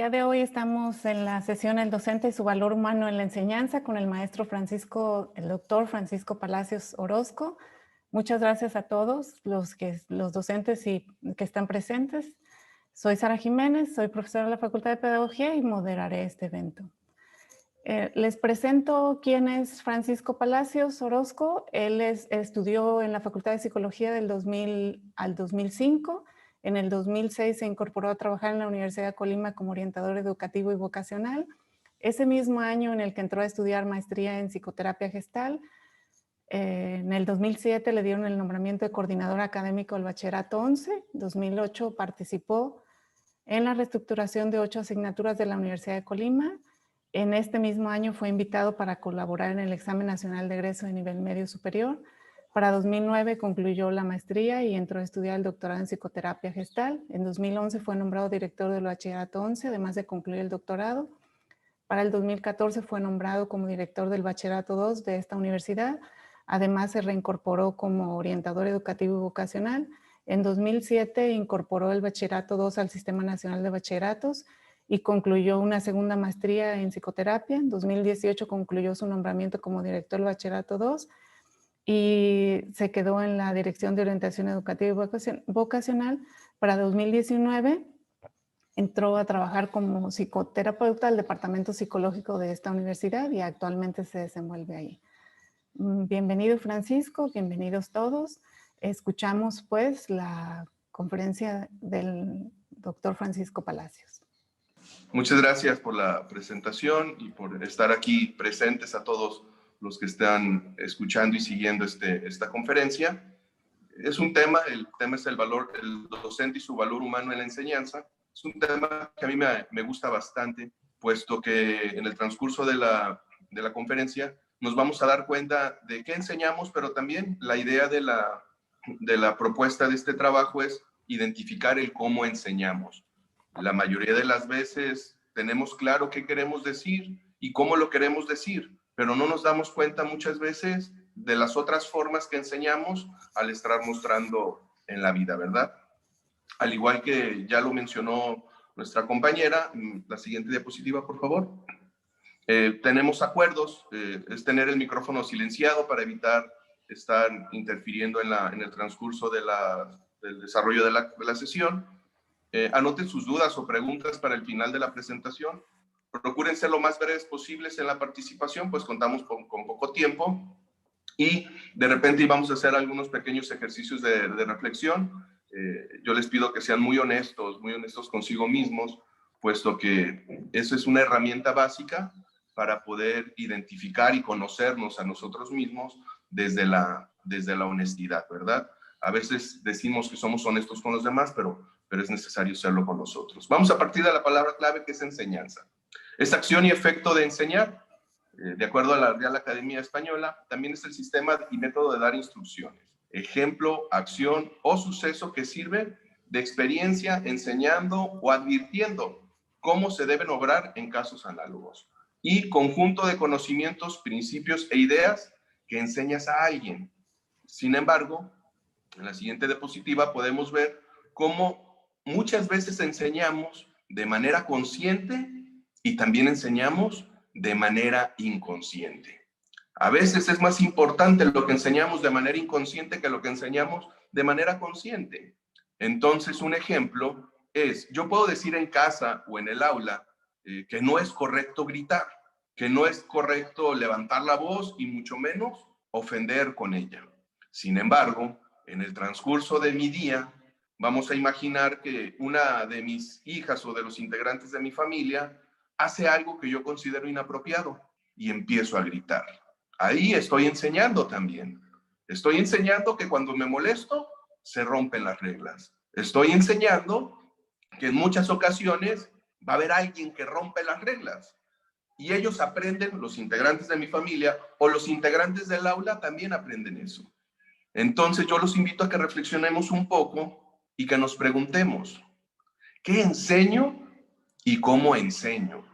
día de hoy estamos en la sesión El docente y su valor humano en la enseñanza con el maestro el doctor Francisco Palacios Orozco. Muchas gracias a todos los docentes que están presentes. Soy Sara Jiménez, soy profesora de la Facultad de Pedagogía y moderaré este evento. Les presento quién es Francisco Palacios Orozco. Él estudió en la Facultad de Psicología del 2000 al 2005. En el 2006 se incorporó a trabajar en la Universidad de Colima como orientador educativo y vocacional. Ese mismo año en el que entró a estudiar maestría en psicoterapia gestal, en el 2007 le dieron el nombramiento de coordinador académico del bachillerato 11. En 2008 participó en la reestructuración de 8 asignaturas de la Universidad de Colima. En este mismo año fue invitado para colaborar en el examen nacional de egreso de nivel medio superior. Para 2009 concluyó la maestría y entró a estudiar el doctorado en psicoterapia gestal. En 2011 fue nombrado director del bachillerato 11, además de concluir el doctorado. Para el 2014 fue nombrado como director del bachillerato 2 de esta universidad. Además se reincorporó como orientador educativo y vocacional. En 2007 incorporó el bachillerato 2 al Sistema Nacional de Bachilleratos y concluyó una segunda maestría en psicoterapia. En 2018 concluyó su nombramiento como director del bachillerato 2 y se quedó en la Dirección de Orientación Educativa y Vocacional. Para 2019 entró a trabajar como psicoterapeuta del Departamento Psicológico de esta universidad y actualmente se desenvuelve ahí. Bienvenido Francisco, bienvenidos todos. Escuchamos pues la conferencia del doctor Francisco Palacios. Muchas gracias por la presentación y por estar aquí presentes a todos los que están escuchando y siguiendo esta conferencia. Es un tema, el tema es el docente y su valor humano en la enseñanza. Es un tema que a mí me gusta bastante, puesto que en el transcurso de la conferencia nos vamos a dar cuenta de qué enseñamos, pero también la idea de la propuesta de este trabajo es identificar el cómo enseñamos. La mayoría de las veces tenemos claro qué queremos decir y cómo lo queremos decir, pero no nos damos cuenta muchas veces de las otras formas que enseñamos al estar mostrando en la vida, ¿verdad? Al igual que ya lo mencionó nuestra compañera, la siguiente diapositiva, por favor. Tenemos acuerdos, es tener el micrófono silenciado para evitar estar interfiriendo en el transcurso del desarrollo de la sesión. Anoten sus dudas o preguntas para el final de la presentación. Procuren ser lo más breves posibles en la participación, pues contamos con poco tiempo. Y de repente íbamos a hacer algunos pequeños ejercicios de reflexión. Yo les pido que sean muy honestos consigo mismos, puesto que eso es una herramienta básica para poder identificar y conocernos a nosotros mismos desde la honestidad, ¿verdad? A veces decimos que somos honestos con los demás, pero es necesario serlo con nosotros. Vamos a partir de la palabra clave, que es enseñanza. Es acción y efecto de enseñar. De acuerdo a la Real Academia Española, también es el sistema y método de dar instrucciones. Ejemplo, acción o suceso que sirve de experiencia enseñando o advirtiendo cómo se deben obrar en casos análogos. Y conjunto de conocimientos, principios e ideas que enseñas a alguien. Sin embargo, en la siguiente diapositiva podemos ver cómo muchas veces enseñamos de manera consciente y también enseñamos de manera inconsciente. A veces es más importante lo que enseñamos de manera inconsciente que lo que enseñamos de manera consciente. Entonces, un ejemplo es, yo puedo decir en casa o en el aula que no es correcto gritar, que no es correcto levantar la voz y mucho menos ofender con ella. Sin embargo, en el transcurso de mi día, vamos a imaginar que una de mis hijas o de los integrantes de mi familia hace algo que yo considero inapropiado y empiezo a gritar. Ahí estoy enseñando también. Estoy enseñando que cuando me molesto, se rompen las reglas. Estoy enseñando que en muchas ocasiones va a haber alguien que rompe las reglas. Y ellos aprenden, los integrantes de mi familia o los integrantes del aula también aprenden eso. Entonces yo los invito a que reflexionemos un poco y que nos preguntemos, ¿qué enseño y cómo enseño?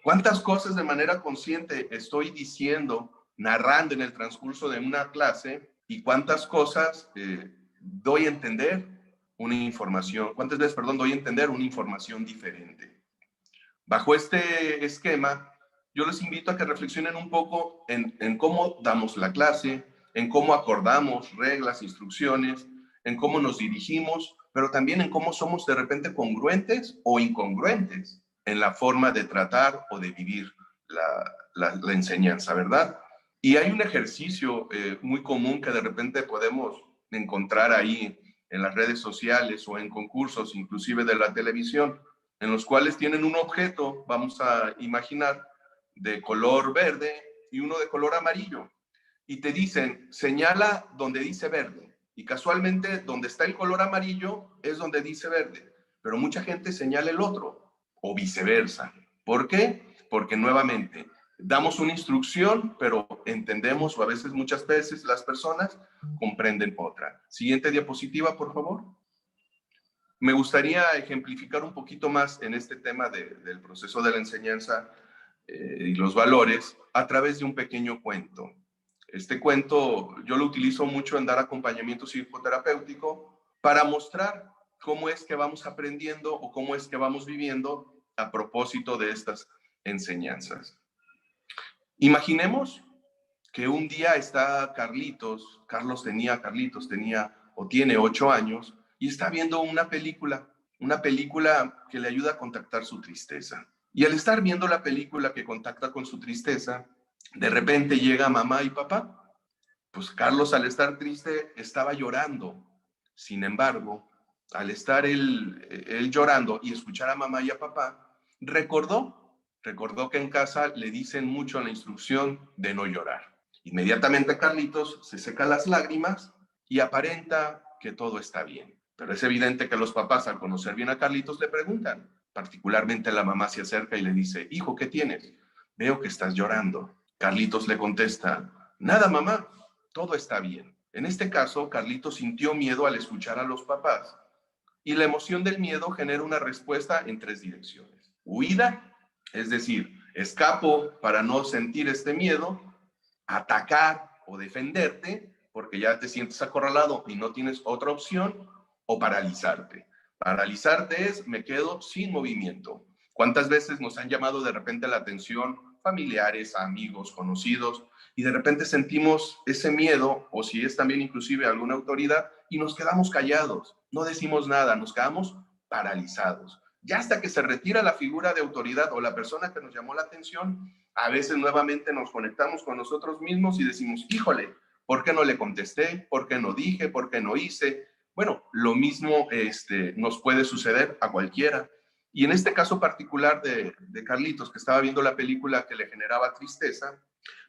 ¿Cuántas cosas de manera consciente estoy diciendo, narrando en el transcurso de una clase y cuántas cosas doy a entender una información, cuántas veces, doy a entender una información diferente? Bajo este esquema, yo les invito a que reflexionen un poco en cómo damos la clase, en cómo acordamos reglas, instrucciones, en cómo nos dirigimos, pero también en cómo somos de repente congruentes o incongruentes en la forma de tratar o de vivir la enseñanza, ¿verdad? Y hay un ejercicio muy común que de repente podemos encontrar ahí en las redes sociales o en concursos, inclusive de la televisión, en los cuales tienen un objeto, vamos a imaginar, de color verde y uno de color amarillo. Y te dicen, señala donde dice verde. Y casualmente, donde está el color amarillo es donde dice verde. Pero mucha gente señala el otro, o viceversa. ¿Por qué? Porque nuevamente, damos una instrucción, pero entendemos, o a veces, muchas veces, las personas comprenden otra. Siguiente diapositiva, por favor. Me gustaría ejemplificar un poquito más en este tema del proceso de la enseñanza y los valores a través de un pequeño cuento. Este cuento yo lo utilizo mucho en dar acompañamiento psicoterapéutico para mostrar cómo es que vamos aprendiendo o cómo es que vamos viviendo a propósito de estas enseñanzas. Imaginemos que un día está Carlos tenía o tiene 8 años y está viendo una película que le ayuda a contactar su tristeza. Y al estar viendo la película que contacta con su tristeza, de repente llega mamá y papá. Pues Carlos, al estar triste, estaba llorando. Sin embargo, al estar él llorando y escuchar a mamá y a papá, recordó que en casa le dicen mucho la instrucción de no llorar. Inmediatamente Carlitos se seca las lágrimas y aparenta que todo está bien. Pero es evidente que los papás, al conocer bien a Carlitos, le preguntan. Particularmente la mamá se acerca y le dice, hijo, ¿qué tienes? Veo que estás llorando. Carlitos le contesta, nada, mamá, todo está bien. En este caso, Carlitos sintió miedo al escuchar a los papás y la emoción del miedo genera una respuesta en 3 direcciones. Huida, es decir, escapo para no sentir este miedo, atacar o defenderte porque ya te sientes acorralado y no tienes otra opción, o paralizarte. Paralizarte es me quedo sin movimiento. ¿Cuántas veces nos han llamado de repente la atención familiares, amigos, conocidos, y de repente sentimos ese miedo, o si es también inclusive alguna autoridad, y nos quedamos callados, no decimos nada, nos quedamos paralizados? Ya hasta que se retira la figura de autoridad o la persona que nos llamó la atención, a veces nuevamente nos conectamos con nosotros mismos y decimos, híjole, ¿por qué no le contesté? ¿Por qué no dije? ¿Por qué no hice? Bueno, lo mismo nos puede suceder a cualquiera. Y en este caso particular de Carlitos, que estaba viendo la película que le generaba tristeza,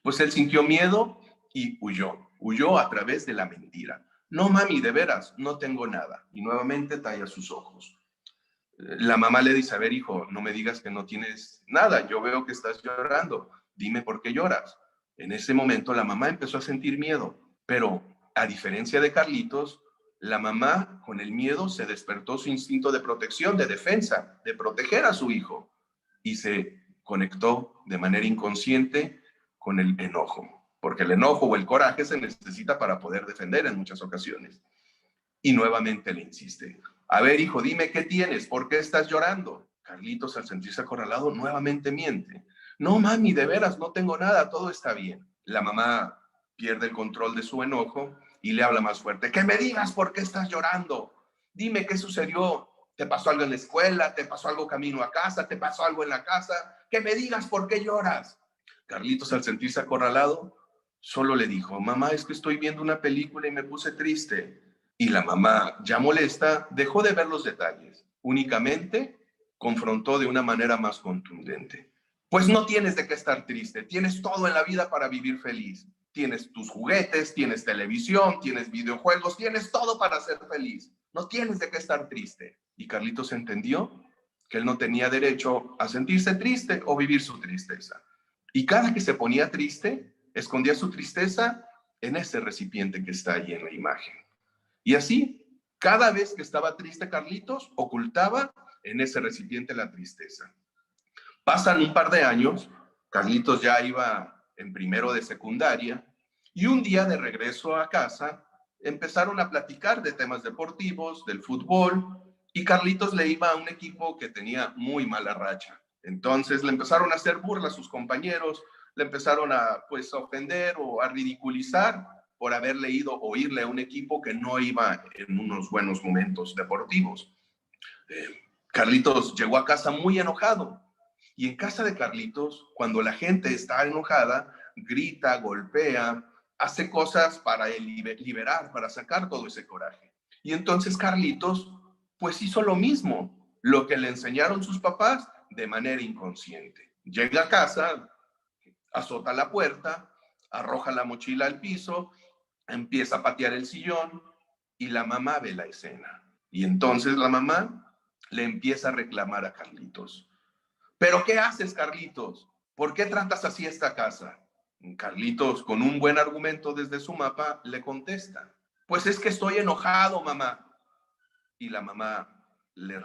pues él sintió miedo y huyó a través de la mentira. No, mami, de veras, no tengo nada. Y nuevamente talla sus ojos. La mamá le dice, a ver, hijo, no me digas que no tienes nada, yo veo que estás llorando, dime por qué lloras. En ese momento la mamá empezó a sentir miedo, pero a diferencia de Carlitos, la mamá con el miedo se despertó su instinto de protección, de defensa, de proteger a su hijo, y se conectó de manera inconsciente con el enojo, porque el enojo o el coraje se necesita para poder defender en muchas ocasiones. Y nuevamente le insiste, a ver, hijo, dime qué tienes, ¿por qué estás llorando? Carlitos, al sentirse acorralado, nuevamente miente. No, mami, de veras, no tengo nada, todo está bien. La mamá pierde el control de su enojo y le habla más fuerte. Que me digas por qué estás llorando. Dime qué sucedió. ¿Te pasó algo en la escuela? ¿Te pasó algo camino a casa? ¿Te pasó algo en la casa? Que me digas por qué lloras. Carlitos, al sentirse acorralado, solo le dijo, mamá, es que estoy viendo una película y me puse triste. Y la mamá, ya molesta, dejó de ver los detalles. Únicamente confrontó de una manera más contundente. Pues no tienes de qué estar triste. Tienes todo en la vida para vivir feliz. Tienes tus juguetes, tienes televisión, tienes videojuegos, tienes todo para ser feliz. No tienes de qué estar triste. Y Carlitos entendió que él no tenía derecho a sentirse triste o vivir su tristeza. Y cada que se ponía triste, escondía su tristeza en ese recipiente que está ahí en la imagen. Y así, cada vez que estaba triste Carlitos, ocultaba en ese recipiente la tristeza. Pasan un par de años, Carlitos ya iba en primero de secundaria, y un día de regreso a casa, empezaron a platicar de temas deportivos, del fútbol, y Carlitos le iba a un equipo que tenía muy mala racha. Entonces le empezaron a hacer burlas a sus compañeros, le empezaron a, pues, a ofender o a ridiculizar por haber leído o irle a un equipo que no iba en unos buenos momentos deportivos. Carlitos llegó a casa muy enojado. Y en casa de Carlitos, cuando la gente está enojada, grita, golpea, hace cosas para liberar, para sacar todo ese coraje. Y entonces Carlitos, pues hizo lo mismo, lo que le enseñaron sus papás de manera inconsciente. Llega a casa, azota la puerta, arroja la mochila al piso, empieza a patear el sillón y la mamá ve la escena. Y entonces la mamá le empieza a reclamar a Carlitos. ¿Pero qué haces, Carlitos? ¿Por qué tratas así esta casa? Carlitos, con un buen argumento desde su mapa, le contesta. Pues es que estoy enojado, mamá. Y la mamá le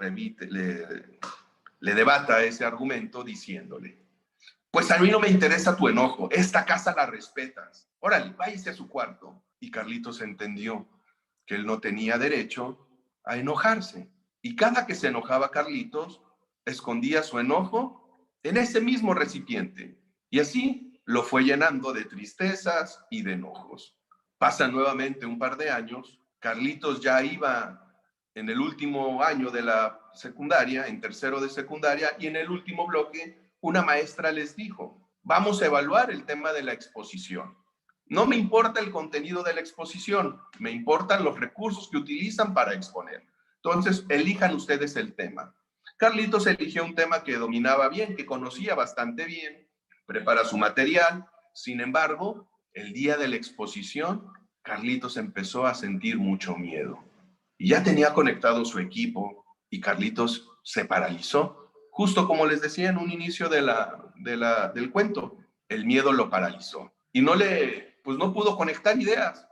debata ese argumento diciéndole, pues a mí no me interesa tu enojo, esta casa la respetas. Órale, váyase a su cuarto. Y Carlitos entendió que él no tenía derecho a enojarse. Y cada que se enojaba Carlitos, escondía su enojo en ese mismo recipiente. Y así lo fue llenando de tristezas y de enojos. Pasan nuevamente un par de años. Carlitos ya iba en el último año de la secundaria, en tercero de secundaria, y en el último bloque, una maestra les dijo, vamos a evaluar el tema de la exposición. No me importa el contenido de la exposición, me importan los recursos que utilizan para exponer. Entonces, elijan ustedes el tema. Carlitos eligió un tema que dominaba bien, que conocía bastante bien, prepara su material. Sin embargo, el día de la exposición, Carlitos empezó a sentir mucho miedo. Y ya tenía conectado su equipo y Carlitos se paralizó. Justo como les decía en un inicio del cuento, el miedo lo paralizó. Y pues no pudo conectar ideas,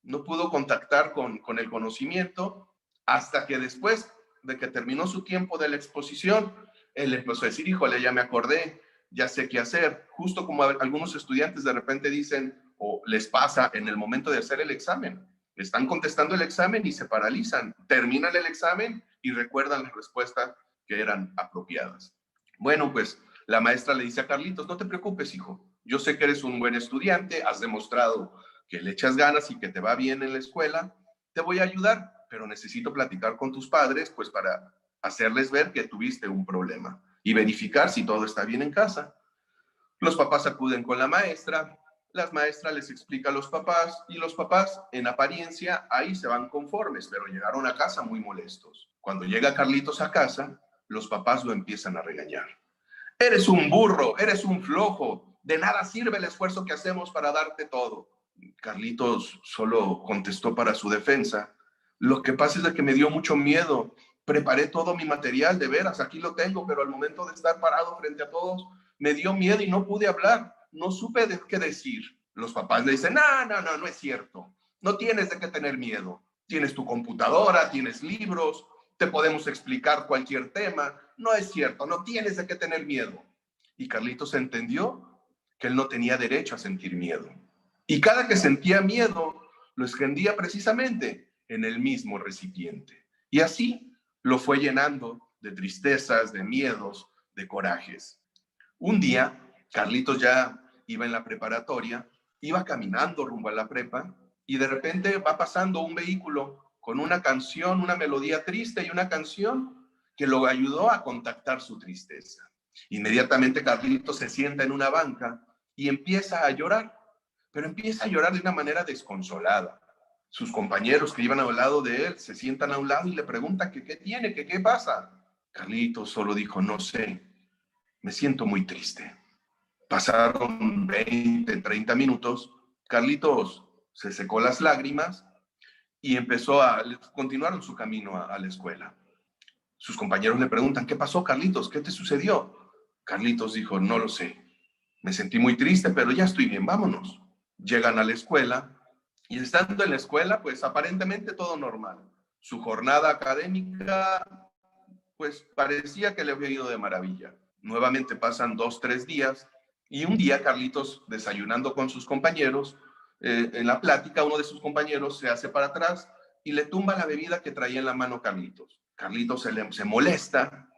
no pudo contactar con el conocimiento hasta que después de que terminó su tiempo de la exposición, él empezó a decir, híjole, ya me acordé, ya sé qué hacer. Justo como algunos estudiantes de repente dicen o les pasa en el momento de hacer el examen. Están contestando el examen y se paralizan. Terminan el examen y recuerdan las respuestas que eran apropiadas. Bueno, pues la maestra le dice a Carlitos, no te preocupes, hijo. Yo sé que eres un buen estudiante, has demostrado que le echas ganas y que te va bien en la escuela. Te voy a ayudar, pero necesito platicar con tus padres, pues para hacerles ver que tuviste un problema y verificar si todo está bien en casa. Los papás acuden con la maestra, las maestras les explica a los papás y los papás, en apariencia, ahí se van conformes, pero llegaron a casa muy molestos. Cuando llega Carlitos a casa, los papás lo empiezan a regañar. Eres un burro, eres un flojo, de nada sirve el esfuerzo que hacemos para darte todo. Carlitos solo contestó para su defensa. Lo que pasa es de que me dio mucho miedo. Preparé todo mi material, de veras, aquí lo tengo, pero al momento de estar parado frente a todos, me dio miedo y no pude hablar. No supe de qué decir. Los papás le dicen, no es cierto. No tienes de qué tener miedo. Tienes tu computadora, tienes libros, te podemos explicar cualquier tema. No es cierto, no tienes de qué tener miedo. Y Carlitos entendió que él no tenía derecho a sentir miedo. Y cada que sentía miedo, lo escondía precisamente en el mismo recipiente. Y así lo fue llenando de tristezas, de miedos, de corajes. Un día, Carlitos ya iba en la preparatoria, iba caminando rumbo a la prepa y de repente va pasando un vehículo con una canción, una melodía triste y una canción que lo ayudó a contactar su tristeza. Inmediatamente Carlitos se sienta en una banca y empieza a llorar, pero empieza a llorar de una manera desconsolada. Sus compañeros que iban al lado de él se sientan a un lado y le preguntan que qué tiene, que qué pasa. Carlitos solo dijo, no sé, me siento muy triste. Pasaron 20, 30 minutos, Carlitos se secó las lágrimas y empezó a continuar su camino a la escuela. Sus compañeros le preguntan, ¿qué pasó, Carlitos? ¿Qué te sucedió? Carlitos dijo, no lo sé. Me sentí muy triste, pero ya estoy bien, vámonos. Llegan a la escuela y estando en la escuela, pues aparentemente todo normal. Su jornada académica, pues parecía que le había ido de maravilla. Nuevamente pasan 2, 3 días y un día Carlitos, desayunando con sus compañeros, en la plática uno de sus compañeros se hace para atrás y le tumba la bebida que traía en la mano Carlitos. Carlitos se molesta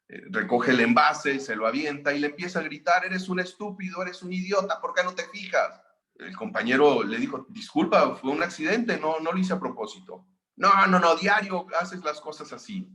recoge el envase, se lo avienta y le empieza a gritar: eres un estúpido, eres un idiota, ¿por qué no te fijas? El compañero le dijo: disculpa, fue un accidente, no lo hice a propósito. No, diario haces las cosas así.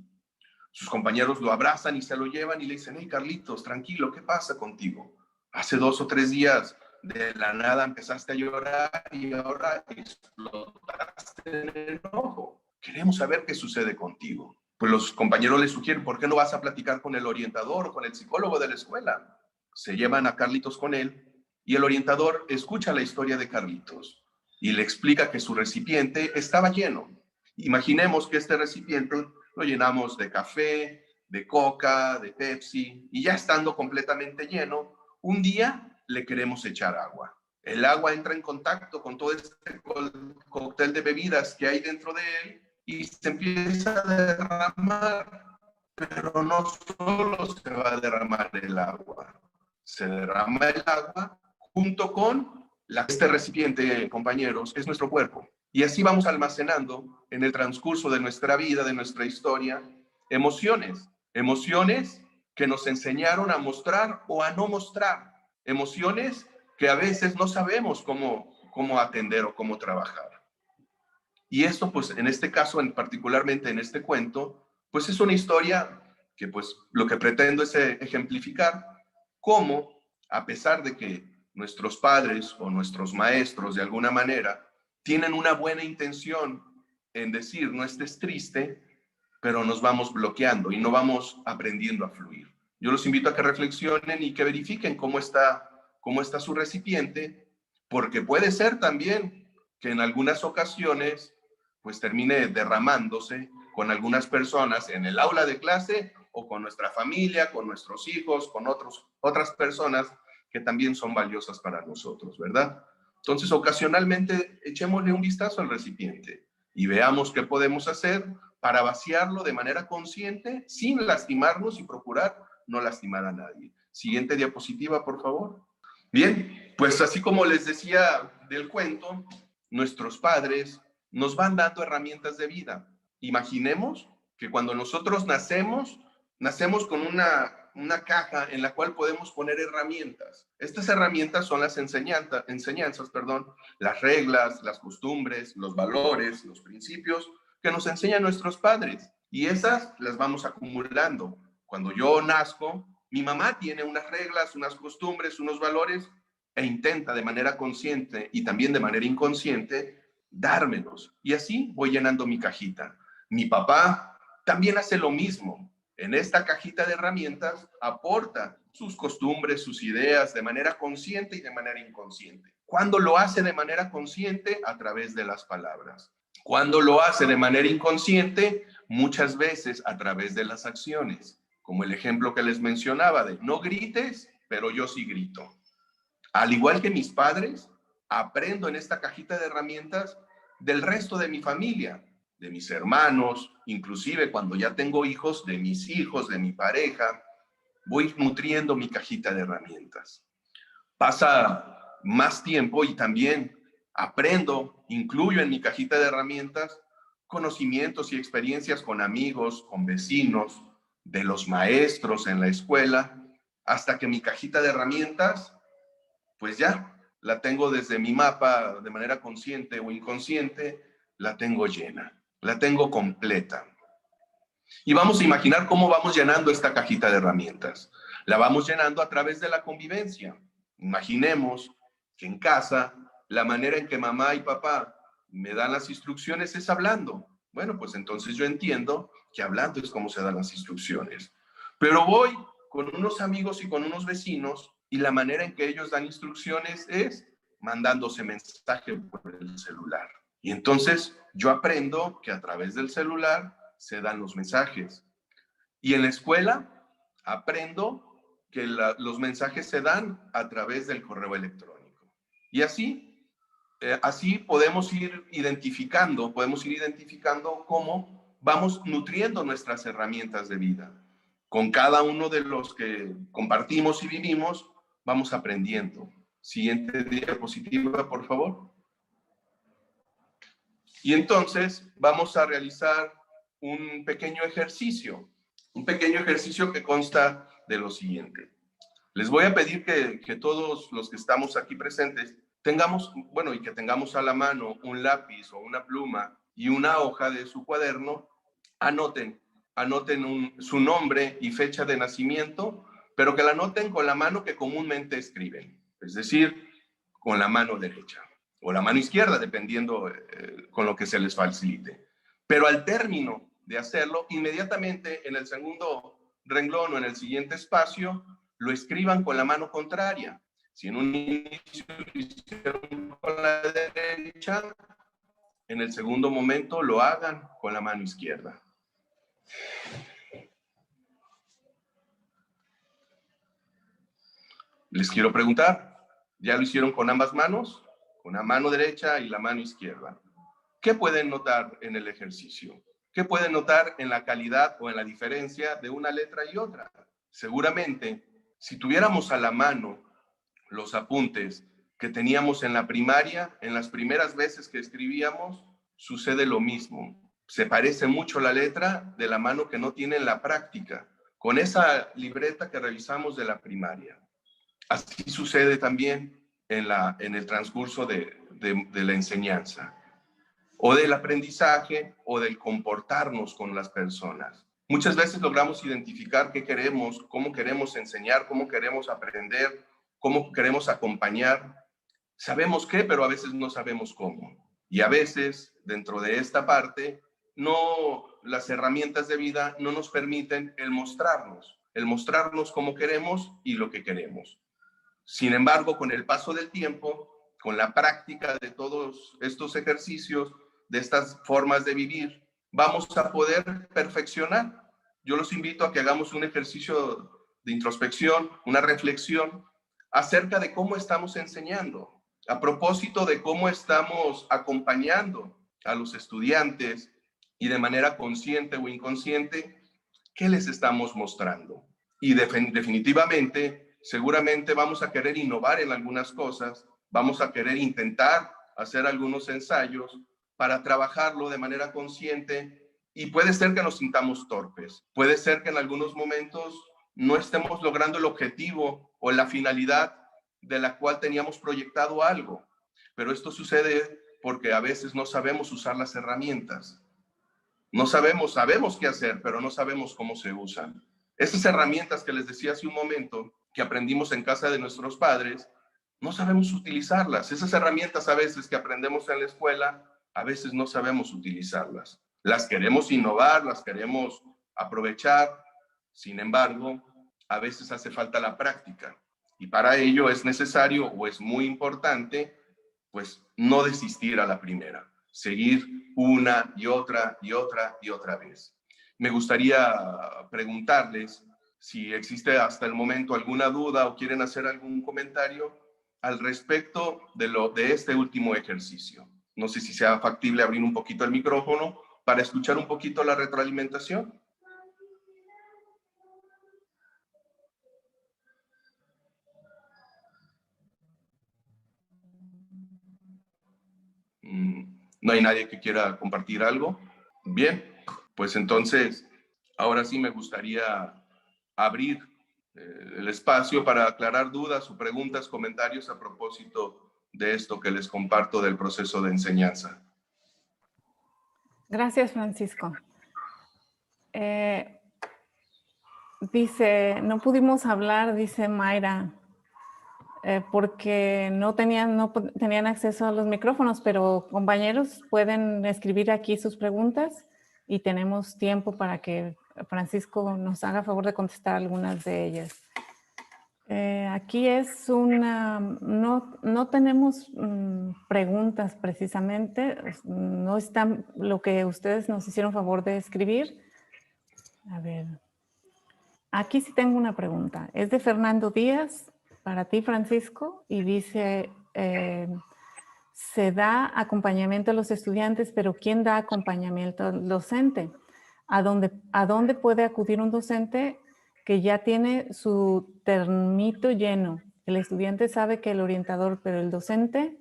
Sus compañeros lo abrazan y se lo llevan y le dicen: hey, Carlitos, tranquilo, ¿qué pasa contigo? Hace 2 o 3 días de la nada empezaste a llorar y ahora explotaste en enojo. Queremos saber qué sucede contigo. Pues los compañeros le sugieren: ¿por qué no vas a platicar con el orientador o con el psicólogo de la escuela? Se llevan a Carlitos con él y el orientador escucha la historia de Carlitos y le explica que su recipiente estaba lleno. Imaginemos que este recipiente lo llenamos de café, de coca, de Pepsi, y ya estando completamente lleno, un día le queremos echar agua. El agua entra en contacto con todo este cóctel de bebidas que hay dentro de él y se empieza a derramar. Pero no solo se va a derramar el agua, se derrama el agua junto con este recipiente, compañeros, es nuestro cuerpo. Y así vamos almacenando en el transcurso de nuestra vida, de nuestra historia, emociones que nos enseñaron a mostrar o a no mostrar, emociones que a veces no sabemos cómo atender o cómo trabajar. Y esto, pues, en este caso, particularmente en este cuento, pues es una historia que, pues, lo que pretendo es ejemplificar cómo, a pesar de que nuestros padres o nuestros maestros, de alguna manera, tienen una buena intención en decir: no estés triste, pero nos vamos bloqueando y no vamos aprendiendo a fluir. Yo los invito a que reflexionen y que verifiquen cómo está su recipiente, porque puede ser también que en algunas ocasiones pues termine derramándose con algunas personas en el aula de clase o con nuestra familia, con nuestros hijos, con otras personas que también son valiosas para nosotros, ¿verdad? Entonces, ocasionalmente, echémosle un vistazo al recipiente y veamos qué podemos hacer para vaciarlo de manera consciente, sin lastimarnos y procurar no lastimar a nadie. Siguiente diapositiva, por favor. Bien, pues así como les decía del cuento, nuestros padres nos van dando herramientas de vida. Imaginemos que cuando nosotros nacemos con una caja en la cual podemos poner herramientas. Estas herramientas son las enseñanzas, las reglas, las costumbres, los valores, los principios que nos enseñan nuestros padres. Y esas las vamos acumulando. Cuando yo nazco, mi mamá tiene unas reglas, unas costumbres, unos valores e intenta de manera consciente y también de manera inconsciente dármelos. Y así voy llenando mi cajita. Mi papá también hace lo mismo. En esta cajita de herramientas aporta sus costumbres, sus ideas de manera consciente y de manera inconsciente. Cuando lo hace de manera consciente, a través de las palabras. Cuando lo hace de manera inconsciente, muchas veces a través de las acciones. Como el ejemplo que les mencionaba de no grites, pero yo sí grito. Al igual que mis padres, aprendo en esta cajita de herramientas del resto de mi familia, de mis hermanos, inclusive cuando ya tengo hijos, de mis hijos, de mi pareja, voy nutriendo mi cajita de herramientas. Pasa más tiempo y también aprendo, incluyo en mi cajita de herramientas conocimientos y experiencias con amigos, con vecinos, de los maestros en la escuela, hasta que mi cajita de herramientas, pues ya la tengo desde mi mapa de manera consciente o inconsciente, la tengo llena, la tengo completa. Y vamos a imaginar cómo vamos llenando esta cajita de herramientas. La vamos llenando a través de la convivencia. Imaginemos que en casa la manera en que mamá y papá me dan las instrucciones es hablando. Bueno, pues entonces yo entiendo que hablando es como se dan las instrucciones. Pero voy con unos amigos y con unos vecinos y la manera en que ellos dan instrucciones es mandándose mensaje por el celular. Y entonces yo aprendo que a través del celular se dan los mensajes. Y en la escuela aprendo que los mensajes se dan a través del correo electrónico. Y así podemos ir identificando cómo vamos nutriendo nuestras herramientas de vida. Con cada uno de los que compartimos y vivimos, vamos aprendiendo. Siguiente diapositiva, por favor. Y entonces vamos a realizar un pequeño ejercicio. Un pequeño ejercicio que consta de lo siguiente. Les voy a pedir que todos los que estamos aquí presentes tengamos, bueno, y que tengamos a la mano un lápiz o una pluma y una hoja de su cuaderno. Anoten su nombre y fecha de nacimiento, pero que la anoten con la mano que comúnmente escriben, es decir, con la mano derecha o la mano izquierda, dependiendo con lo que se les facilite. Pero al término de hacerlo, inmediatamente en el segundo renglón o en el siguiente espacio, lo escriban con la mano contraria. Si en un inicio lo hicieron con la derecha, en el segundo momento lo hagan con la mano izquierda. Les quiero preguntar, ¿ya lo hicieron con ambas manos? Con la mano derecha y la mano izquierda. ¿Qué pueden notar en el ejercicio? ¿Qué pueden notar en la calidad o en la diferencia de una letra y otra? Seguramente, si tuviéramos a la mano los apuntes que teníamos en la primaria, en las primeras veces que escribíamos, sucede lo mismo. Se parece mucho la letra de la mano que no tiene en la práctica, con esa libreta que revisamos de la primaria. Así sucede también en el transcurso de la enseñanza, o del aprendizaje, o del comportarnos con las personas. Muchas veces logramos identificar qué queremos, cómo queremos enseñar, cómo queremos aprender, cómo queremos acompañar. Sabemos qué, pero a veces no sabemos cómo. Y a veces, dentro de esta parte, las herramientas de vida no nos permiten el mostrarnos cómo queremos y lo que queremos. Sin embargo, con el paso del tiempo, con la práctica de todos estos ejercicios, de estas formas de vivir, vamos a poder perfeccionar. Yo los invito a que hagamos un ejercicio de introspección, una reflexión acerca de cómo estamos enseñando, a propósito de cómo estamos acompañando a los estudiantes y de manera consciente o inconsciente, qué les estamos mostrando. Y definitivamente, seguramente vamos a querer innovar en algunas cosas, vamos a querer intentar hacer algunos ensayos para trabajarlo de manera consciente, y puede ser que nos sintamos torpes, puede ser que en algunos momentos no estemos logrando el objetivo o la finalidad de la cual teníamos proyectado algo, pero esto sucede porque a veces no sabemos usar las herramientas. No sabemos qué hacer, pero no sabemos cómo se usan. Esas herramientas que les decía hace un momento, que aprendimos en casa de nuestros padres, no sabemos utilizarlas. Esas herramientas a veces que aprendemos en la escuela, a veces no sabemos utilizarlas. Las queremos innovar, las queremos aprovechar. Sin embargo, a veces hace falta la práctica. Y para ello es necesario o es muy importante, pues, no desistir a la primera. Seguir una y otra y otra y otra vez. Me gustaría preguntarles si existe hasta el momento alguna duda o quieren hacer algún comentario al respecto de este último ejercicio. No sé si sea factible abrir un poquito el micrófono para escuchar un poquito la retroalimentación. ¿No hay nadie que quiera compartir algo? Bien, pues entonces, ahora sí me gustaría abrir el espacio para aclarar dudas o preguntas, comentarios a propósito de esto que les comparto del proceso de enseñanza. Gracias, Francisco. Dice, no pudimos hablar, dice Mayra, porque no tenían acceso a los micrófonos, pero compañeros pueden escribir aquí sus preguntas y tenemos tiempo para que Francisco nos haga favor de contestar algunas de ellas. Aquí es no tenemos preguntas precisamente, no está lo que ustedes nos hicieron favor de escribir. A ver, aquí sí tengo una pregunta, es de Fernando Díaz, para ti, Francisco, y dice, se da acompañamiento a los estudiantes, pero ¿quién da acompañamiento al docente? ¿A dónde puede acudir un docente que ya tiene su termito lleno? El estudiante sabe que el orientador, pero el docente.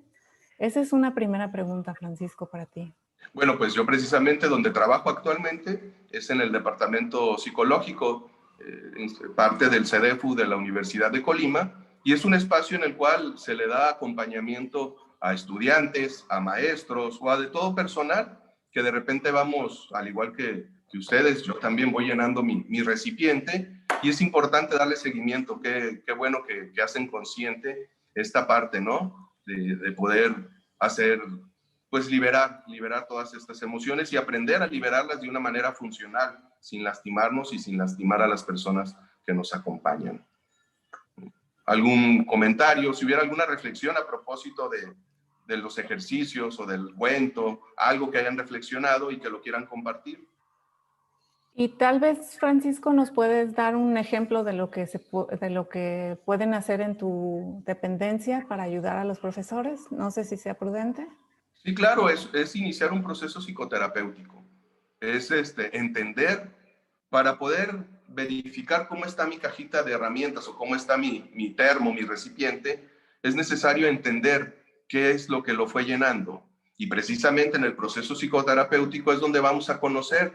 Esa es una primera pregunta, Francisco, para ti. Bueno, pues yo precisamente donde trabajo actualmente es en el departamento psicológico, parte del CEDEFU de la Universidad de Colima, y es un espacio en el cual se le da acompañamiento a estudiantes, a maestros o a de todo personal que de repente vamos, al igual que ustedes, yo también voy llenando mi recipiente y es importante darle seguimiento. Qué bueno que hacen consciente esta parte, ¿no? De poder hacer, pues liberar todas estas emociones y aprender a liberarlas de una manera funcional, sin lastimarnos y sin lastimar a las personas que nos acompañan. ¿Algún comentario? Si hubiera alguna reflexión a propósito de los ejercicios o del cuento, algo que hayan reflexionado y que lo quieran compartir. Y tal vez, Francisco, nos puedes dar un ejemplo de lo que, de lo que pueden hacer en tu dependencia para ayudar a los profesores. No sé si sea prudente. Sí, claro, es iniciar un proceso psicoterapéutico. Es entender para poder verificar cómo está mi cajita de herramientas o cómo está mi termo, mi recipiente, es necesario entender qué es lo que lo fue llenando. Y precisamente en el proceso psicoterapéutico es donde vamos a conocer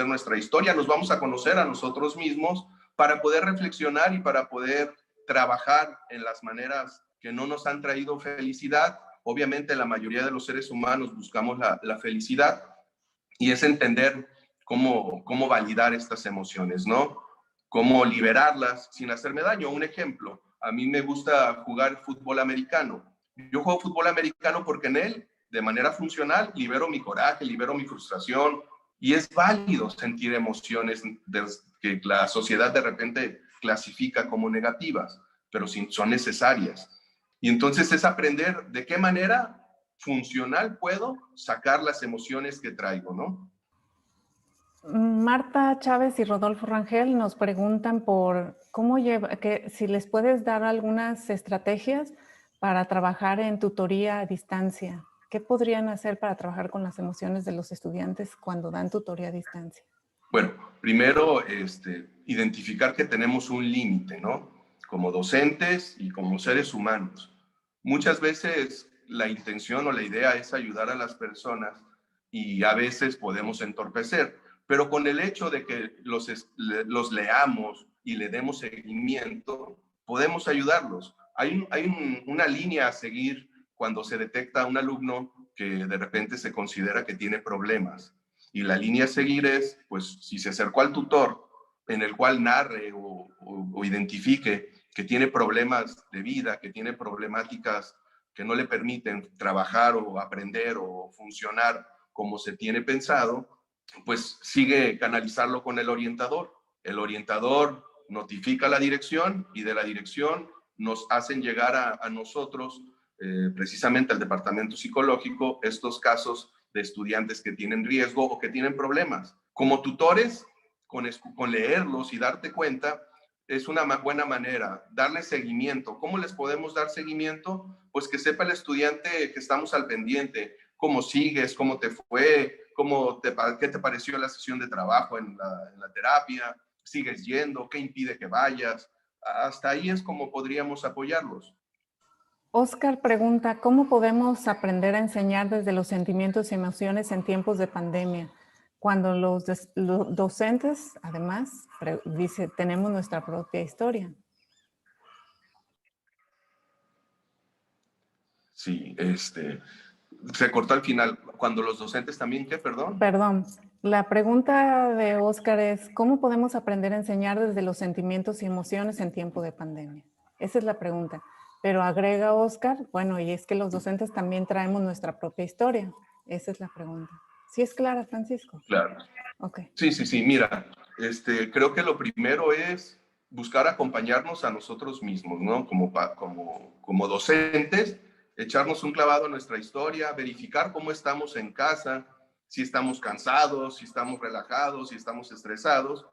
nuestra historia, nos vamos a conocer a nosotros mismos para poder reflexionar y para poder trabajar en las maneras que no nos han traído felicidad. Obviamente la mayoría de los seres humanos buscamos la felicidad y es entender cómo validar estas emociones, ¿no? Cómo liberarlas sin hacerme daño. Un ejemplo, a mí me gusta jugar fútbol americano. Yo juego fútbol americano porque en él, de manera funcional, libero mi coraje, libero mi frustración y es válido sentir emociones que la sociedad de repente clasifica como negativas, pero son necesarias. Y entonces es aprender de qué manera funcional puedo sacar las emociones que traigo, ¿no? Marta Chávez y Rodolfo Rangel nos preguntan por cómo que si les puedes dar algunas estrategias para trabajar en tutoría a distancia. ¿Qué podrían hacer para trabajar con las emociones de los estudiantes cuando dan tutoría a distancia? Bueno, primero, identificar que tenemos un límite, ¿no? Como docentes y como seres humanos. Muchas veces la intención o la idea es ayudar a las personas y a veces podemos entorpecer, pero con el hecho de que los leamos y le demos seguimiento, podemos ayudarlos. Una línea a seguir cuando se detecta a un alumno que de repente se considera que tiene problemas. Y la línea a seguir es, pues, si se acercó al tutor en el cual narre o identifique que tiene problemas de vida, que tiene problemáticas que no le permiten trabajar o aprender o funcionar como se tiene pensado, pues sigue canalizarlo con el orientador. El orientador notifica la dirección y de la dirección nos hacen llegar a nosotros, precisamente al departamento psicológico, estos casos de estudiantes que tienen riesgo o que tienen problemas. Como tutores, con leerlos y darte cuenta, es una buena manera, darle seguimiento. ¿Cómo les podemos dar seguimiento? Pues que sepa el estudiante que estamos al pendiente, cómo sigues, cómo te fue, qué te pareció la sesión de trabajo en la terapia, sigues yendo, qué impide que vayas. Hasta ahí es como podríamos apoyarlos. Oscar pregunta, ¿cómo podemos aprender a enseñar desde los sentimientos y emociones en tiempos de pandemia? Cuando los docentes, además, dice, tenemos nuestra propia historia. Sí, se cortó al final. Cuando los docentes también, ¿qué? Perdón. Perdón, la pregunta de Oscar es, ¿cómo podemos aprender a enseñar desde los sentimientos y emociones en tiempo de pandemia? Esa es la pregunta. Pero agrega Oscar, bueno, y es que los docentes también traemos nuestra propia historia. Esa es la pregunta. ¿Sí es clara, Francisco? Claro. Ok. Sí. Mira, creo que lo primero es buscar acompañarnos a nosotros mismos, ¿no? Como docentes, echarnos un clavado en nuestra historia, verificar cómo estamos en casa, si estamos cansados, si estamos relajados, si estamos estresados,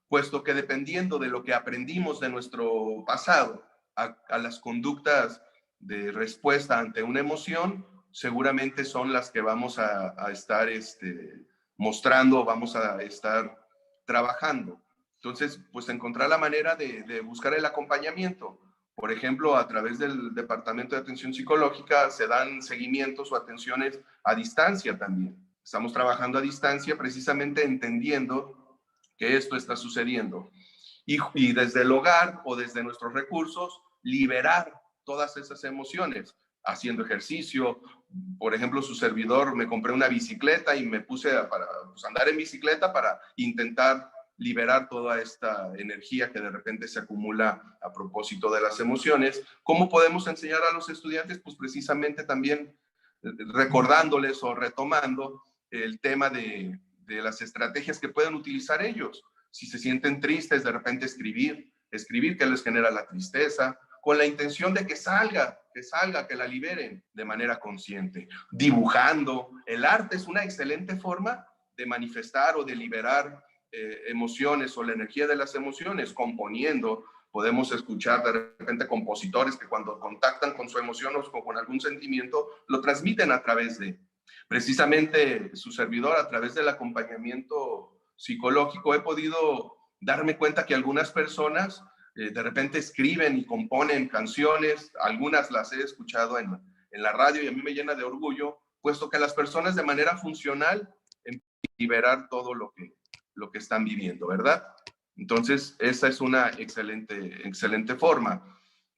puesto que dependiendo de lo que aprendimos de nuestro pasado a las conductas de respuesta ante una emoción, seguramente son las que vamos a estar mostrando, vamos a estar trabajando. Entonces, pues encontrar la manera de buscar el acompañamiento. Por ejemplo, a través del Departamento de Atención Psicológica se dan seguimientos o atenciones a distancia también. Estamos trabajando a distancia precisamente entendiendo que esto está sucediendo. Y desde el hogar o desde nuestros recursos, liberar todas esas emociones, haciendo ejercicio. Por ejemplo, su servidor, me compré una bicicleta y me puse para andar en bicicleta para intentar liberar toda esta energía que de repente se acumula a propósito de las emociones. ¿Cómo podemos enseñar a los estudiantes? Pues precisamente también recordándoles o retomando el tema de las estrategias que pueden utilizar ellos. Si se sienten tristes, de repente escribir qué les genera la tristeza, con la intención de que salga, que la liberen de manera consciente. Dibujando. El arte es una excelente forma de manifestar o de liberar emociones o la energía de las emociones. Componiendo, podemos escuchar de repente compositores que cuando contactan con su emoción o con algún sentimiento, lo transmiten a través de, precisamente su servidor, a través del acompañamiento psicológico, he podido darme cuenta que algunas personas de repente escriben y componen canciones, algunas las he escuchado en la radio y a mí me llena de orgullo, puesto que las personas de manera funcional empiezan a liberar todo lo que están viviendo, ¿verdad? Entonces, esa es una excelente forma.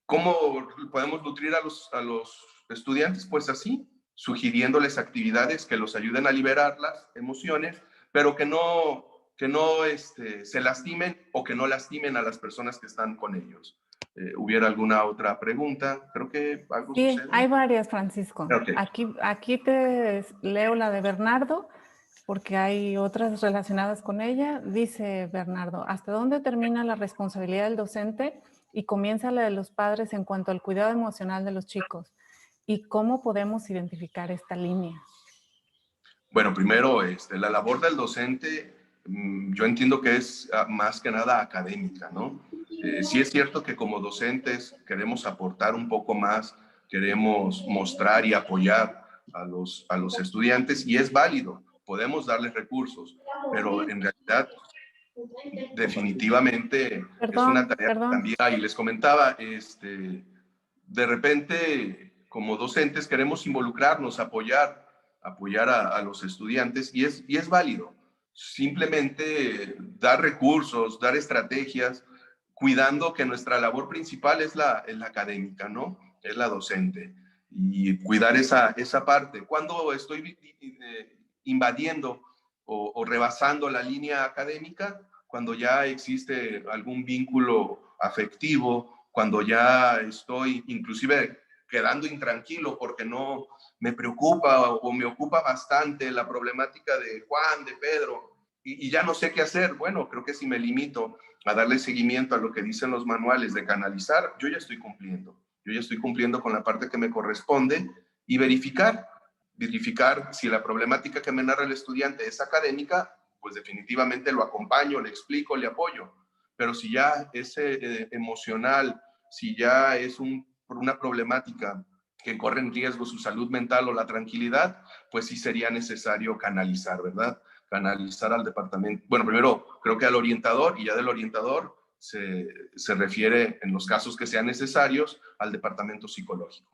¿Cómo podemos nutrir a los estudiantes? Pues así, sugiriéndoles actividades que los ayuden a liberar las emociones, pero que no se lastimen o que no lastimen a las personas que están con ellos. ¿Hubiera alguna otra pregunta? Creo que algo Sí, sucede. hay varias, Francisco. Okay. Aquí te leo la de Bernardo, porque hay otras relacionadas con ella. Dice Bernardo, ¿hasta dónde termina la responsabilidad del docente y comienza la de los padres en cuanto al cuidado emocional de los chicos? ¿Y cómo podemos identificar esta línea? Bueno, primero, la labor del docente, yo entiendo que es más que nada académica, ¿no? Sí es cierto que como docentes queremos aportar un poco más, queremos mostrar y apoyar a los estudiantes y es válido, podemos darles recursos, pero en realidad definitivamente es una tarea que también hay. Les comentaba, de repente como docentes queremos involucrarnos, apoyar a los estudiantes y es válido. Simplemente dar recursos, dar estrategias, cuidando que nuestra labor principal es la académica, ¿no? Es la docente. Y cuidar esa parte. Cuando estoy invadiendo o rebasando la línea académica, cuando ya existe algún vínculo afectivo, cuando ya estoy inclusive quedando intranquilo porque no me preocupa o me ocupa bastante la problemática de Juan, de Pedro, y ya no sé qué hacer. Bueno, creo que si me limito a darle seguimiento a lo que dicen los manuales de canalizar, yo ya estoy cumpliendo. Yo ya estoy cumpliendo con la parte que me corresponde y verificar si la problemática que me narra el estudiante es académica, pues definitivamente lo acompaño, le explico, le apoyo. Pero si ya es emocional, si ya es una problemática que corre en riesgo su salud mental o la tranquilidad, pues sí sería necesario canalizar, ¿verdad? Canalizar al departamento. Bueno, primero creo que al orientador, y ya del orientador se refiere, en los casos que sean necesarios, al departamento psicológico.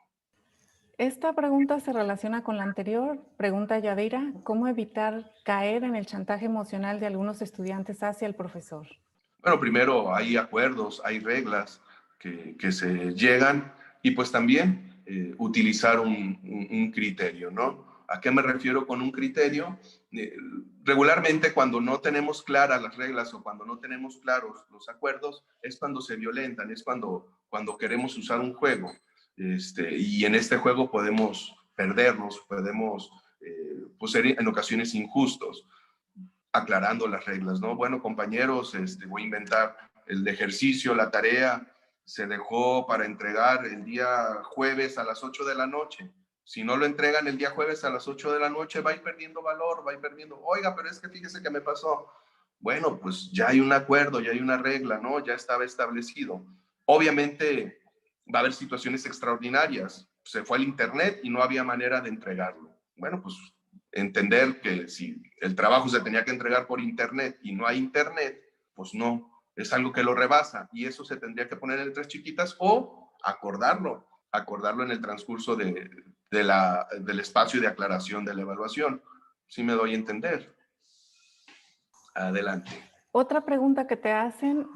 Esta pregunta se relaciona con la anterior. Pregunta Yadira, ¿cómo evitar caer en el chantaje emocional de algunos estudiantes hacia el profesor? Bueno, primero hay acuerdos, hay reglas que se llegan y pues también utilizar un criterio, ¿no? ¿A qué me refiero con un criterio? Regularmente cuando no tenemos claras las reglas o cuando no tenemos claros los acuerdos es cuando se violentan, es cuando queremos usar un juego. Y en este juego podemos perdernos, podemos pues ser en ocasiones injustos, aclarando las reglas, ¿no? Bueno, compañeros, voy a inventar el ejercicio, la tarea, se dejó para entregar el día jueves a las 8 de la noche. Si no lo entregan el día jueves a las 8 de la noche, va a ir perdiendo valor, va a ir perdiendo, oiga, pero es que fíjese que me pasó. Bueno, pues ya hay un acuerdo, ya hay una regla, ¿no? Ya estaba establecido. Obviamente va a haber situaciones extraordinarias. Se fue al internet y no había manera de entregarlo. Bueno, pues entender que si el trabajo se tenía que entregar por internet y no hay internet, pues no, es algo que lo rebasa y eso se tendría que poner en letras chiquitas o acordarlo en el transcurso del espacio de aclaración de la evaluación. ¿Sí me doy a entender? Adelante. Otra pregunta que te hacen,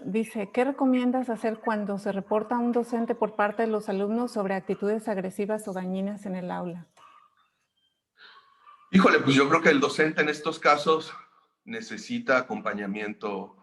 dice, ¿qué recomiendas hacer cuando se reporta a un docente por parte de los alumnos sobre actitudes agresivas o dañinas en el aula? Híjole, pues yo creo que el docente en estos casos necesita acompañamiento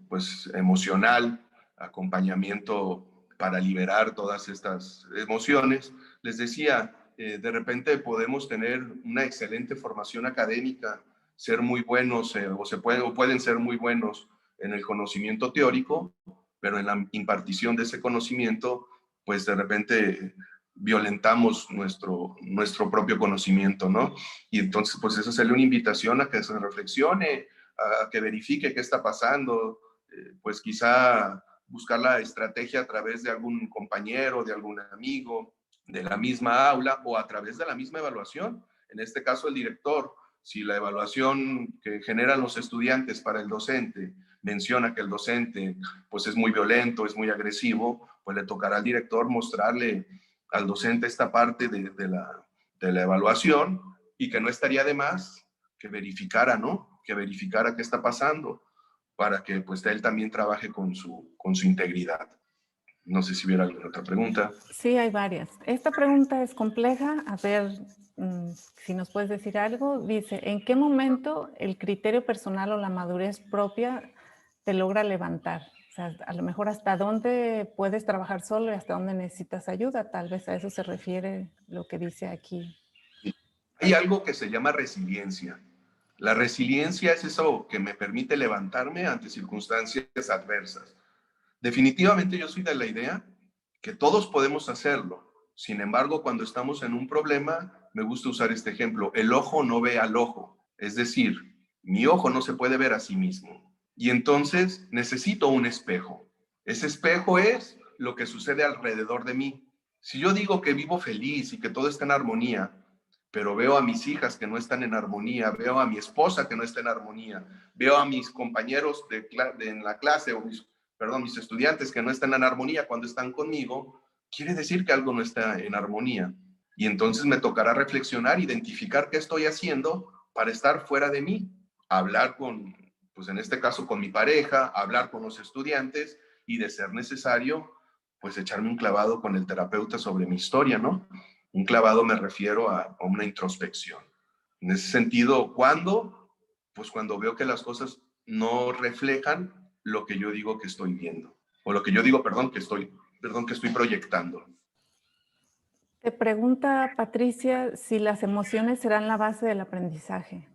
pues emocional, acompañamiento para liberar todas estas emociones. Les decía, de repente podemos tener una excelente formación académica, ser muy buenos o pueden ser muy buenos en el conocimiento teórico, pero en la impartición de ese conocimiento, pues de repente violentamos nuestro propio conocimiento, ¿no? Y entonces, pues eso sería una invitación a que se reflexione, a que verifique qué está pasando, pues quizá buscar la estrategia a través de algún compañero, de algún amigo, de la misma aula o a través de la misma evaluación. En este caso, el director, si la evaluación que generan los estudiantes para el docente menciona que el docente pues es muy violento, es muy agresivo, pues le tocará al director mostrarle al docente esta parte de la evaluación y que no estaría de más que verificara, ¿no? Que verificara qué está pasando para que pues él también trabaje con su integridad. No sé si hubiera alguna otra pregunta. Sí, hay varias. Esta pregunta es compleja. A ver si nos puedes decir algo. Dice, ¿en qué momento el criterio personal o la madurez propia te logra levantar? O sea, a lo mejor hasta dónde puedes trabajar solo y hasta dónde necesitas ayuda. Tal vez a eso se refiere lo que dice aquí. Hay algo que se llama resiliencia. La resiliencia es eso que me permite levantarme ante circunstancias adversas. Definitivamente yo soy de la idea que todos podemos hacerlo. Sin embargo, cuando estamos en un problema, me gusta usar este ejemplo. El ojo no ve al ojo. Es decir, mi ojo no se puede ver a sí mismo. Y entonces necesito un espejo. Ese espejo es lo que sucede alrededor de mí. Si yo digo que vivo feliz y que todo está en armonía, pero veo a mis hijas que no están en armonía, veo a mi esposa que no está en armonía, veo a mis compañeros en la clase o mis estudiantes que no están en armonía cuando están conmigo, quiere decir que algo no está en armonía. Y entonces me tocará reflexionar, identificar qué estoy haciendo para estar fuera de mí, hablar pues en este caso con mi pareja, hablar con los estudiantes y de ser necesario, pues echarme un clavado con el terapeuta sobre mi historia, ¿no? Un clavado me refiero a una introspección. En ese sentido, ¿cuándo? Pues cuando veo que las cosas no reflejan lo que yo digo que estoy viendo, o lo que yo digo, que estoy proyectando. Te pregunta Patricia si las emociones serán la base del aprendizaje.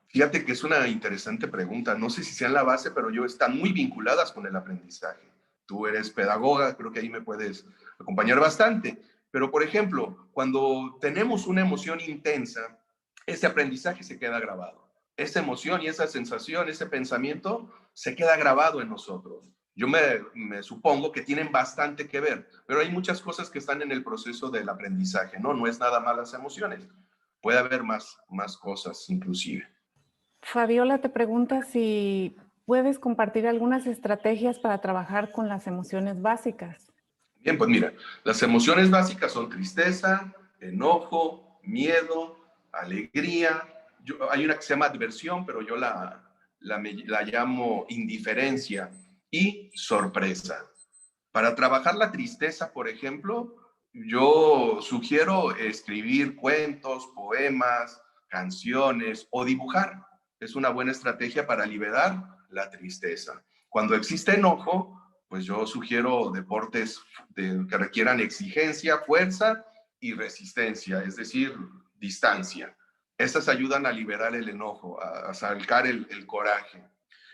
Fíjate que es una interesante pregunta. No sé si sean la base, pero están muy vinculadas con el aprendizaje. Tú eres pedagoga, creo que ahí me puedes acompañar bastante. Pero, por ejemplo, cuando tenemos una emoción intensa, ese aprendizaje se queda grabado. Esa emoción y esa sensación, ese pensamiento, se queda grabado en nosotros. Yo me supongo que tienen bastante que ver, pero hay muchas cosas que están en el proceso del aprendizaje, ¿no? No es nada más las emociones. Puede haber más cosas, inclusive. Fabiola te pregunta si puedes compartir algunas estrategias para trabajar con las emociones básicas. Bien, pues mira, las emociones básicas son tristeza, enojo, miedo, alegría. Hay una que se llama adversión, pero yo la llamo indiferencia y sorpresa. Para trabajar la tristeza, por ejemplo, yo sugiero escribir cuentos, poemas, canciones o dibujar. Es una buena estrategia para liberar la tristeza. Cuando existe enojo, pues yo sugiero deportes que requieran exigencia, fuerza y resistencia, es decir, distancia. Estas ayudan a liberar el enojo, a sacar el coraje.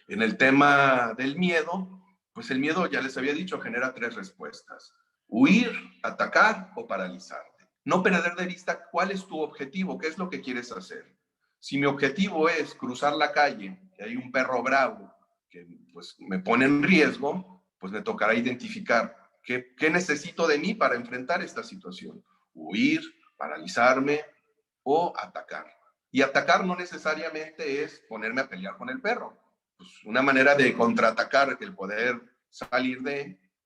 En el tema del miedo, pues el miedo, ya les había dicho, genera 3 respuestas: huir, atacar o paralizarte. No perder de vista cuál es tu objetivo, qué es lo que quieres hacer. Si mi objetivo es cruzar la calle y hay un perro bravo que pues, me pone en riesgo, pues me tocará identificar qué necesito de mí para enfrentar esta situación. Huir, paralizarme o atacar. Y atacar no necesariamente es ponerme a pelear con el perro. Pues una manera de contraatacar, el poder salir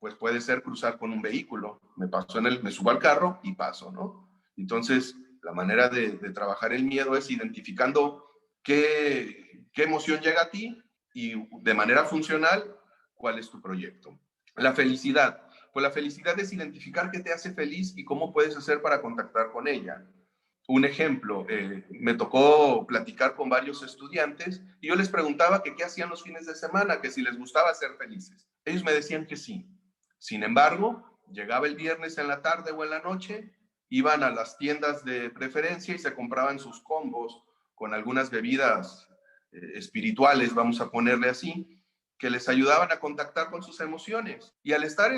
pues puede ser cruzar con un vehículo. Me subo al carro y paso, ¿no? Entonces, la manera de trabajar el miedo es identificando qué emoción llega a ti y de manera funcional, cuál es tu proyecto. La felicidad. Pues la felicidad es identificar qué te hace feliz y cómo puedes hacer para contactar con ella. Un ejemplo, me tocó platicar con varios estudiantes y yo les preguntaba que qué hacían los fines de semana, que si les gustaba ser felices. Ellos me decían que sí. Sin embargo, llegaba el viernes en la tarde o en la noche, iban a las tiendas de preferencia y se compraban sus combos con algunas bebidas espirituales, vamos a ponerle así, que les ayudaban a contactar con sus emociones. Y al estar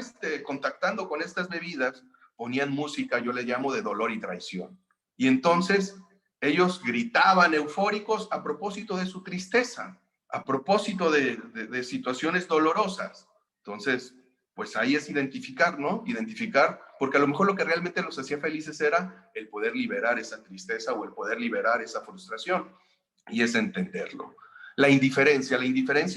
contactando con estas bebidas, ponían música, yo le llamo de dolor y traición. Y entonces ellos gritaban eufóricos a propósito de su tristeza, a propósito de situaciones dolorosas. Entonces, pues ahí es identificar, ¿no? Identificar, porque a lo mejor lo que realmente los hacía felices era el poder liberar esa tristeza o el poder liberar esa frustración. Y es entenderlo. La indiferencia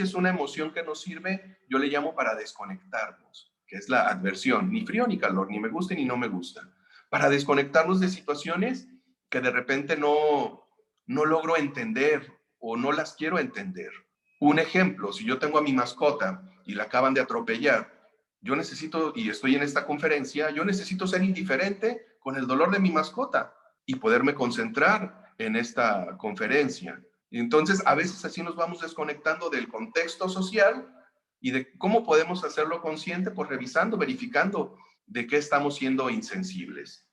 es una emoción que nos sirve, yo le llamo para desconectarnos, que es la adversión, ni frío ni calor, ni me gusta ni no me gusta, para desconectarnos de situaciones que de repente no logro entender o no las quiero entender. Un ejemplo, si yo tengo a mi mascota y la acaban de atropellar, yo necesito, y estoy en esta conferencia, yo necesito ser indiferente con el dolor de mi mascota y poderme concentrar en esta conferencia. Y entonces, a veces así nos vamos desconectando del contexto social y de cómo podemos hacerlo consciente, pues revisando, verificando de qué estamos siendo insensibles.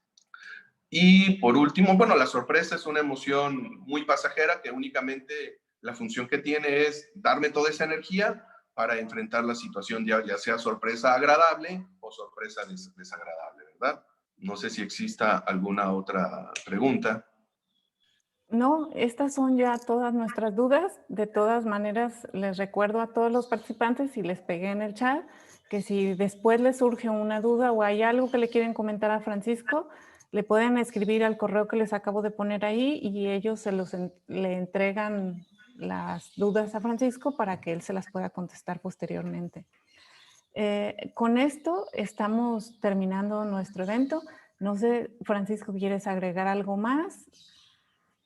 Y por último, bueno, la sorpresa es una emoción muy pasajera que únicamente la función que tiene es darme toda esa energía para enfrentar la situación, ya sea sorpresa agradable o sorpresa desagradable, ¿verdad? No sé si exista alguna otra pregunta. No, estas son ya todas nuestras dudas. De todas maneras, les recuerdo a todos los participantes y les pegué en el chat que si después les surge una duda o hay algo que le quieren comentar a Francisco, le pueden escribir al correo que les acabo de poner ahí y ellos le entregan las dudas a Francisco para que él se las pueda contestar posteriormente. Con esto estamos terminando nuestro evento. No sé, Francisco, ¿quieres agregar algo más?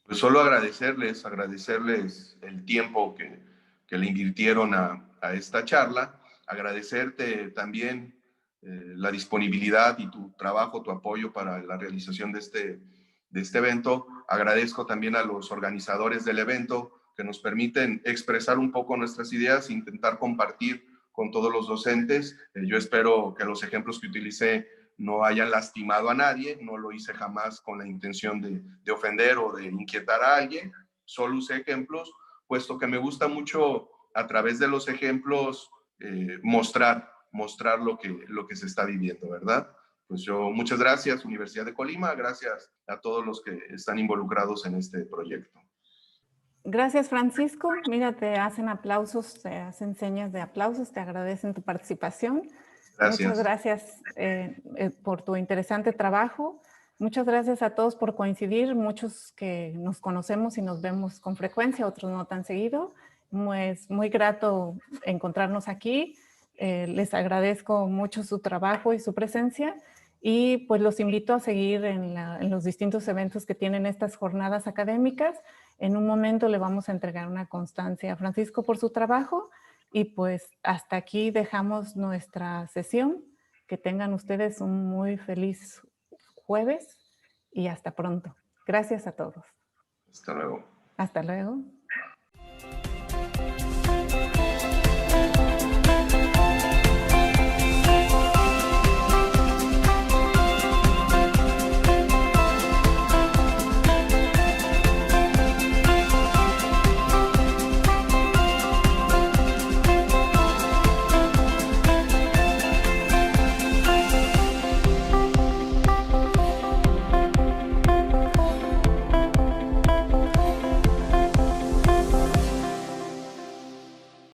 Pues solo agradecerles el tiempo que le invirtieron a esta charla, agradecerte también la disponibilidad y tu trabajo, tu apoyo para la realización de este evento. Agradezco también a los organizadores del evento que nos permiten expresar un poco nuestras ideas e intentar compartir con todos los docentes. Yo espero que los ejemplos que utilicé no hayan lastimado a nadie, no lo hice jamás con la intención de ofender o de inquietar a alguien, solo usé ejemplos, puesto que me gusta mucho a través de los ejemplos mostrar lo que se está viviendo, ¿verdad? Pues yo, muchas gracias, Universidad de Colima, gracias a todos los que están involucrados en este proyecto. Gracias, Francisco. Mira, te hacen aplausos, te hacen señas de aplausos, te agradecen tu participación. Gracias. Muchas gracias por tu interesante trabajo. Muchas gracias a todos por coincidir, muchos que nos conocemos y nos vemos con frecuencia, otros no tan seguido. Es muy grato encontrarnos aquí. Les agradezco mucho su trabajo y su presencia y pues los invito a seguir en los distintos eventos que tienen estas jornadas académicas. En un momento le vamos a entregar una constancia a Francisco por su trabajo y pues hasta aquí dejamos nuestra sesión. Que tengan ustedes un muy feliz jueves y hasta pronto. Gracias a todos. Hasta luego. Hasta luego.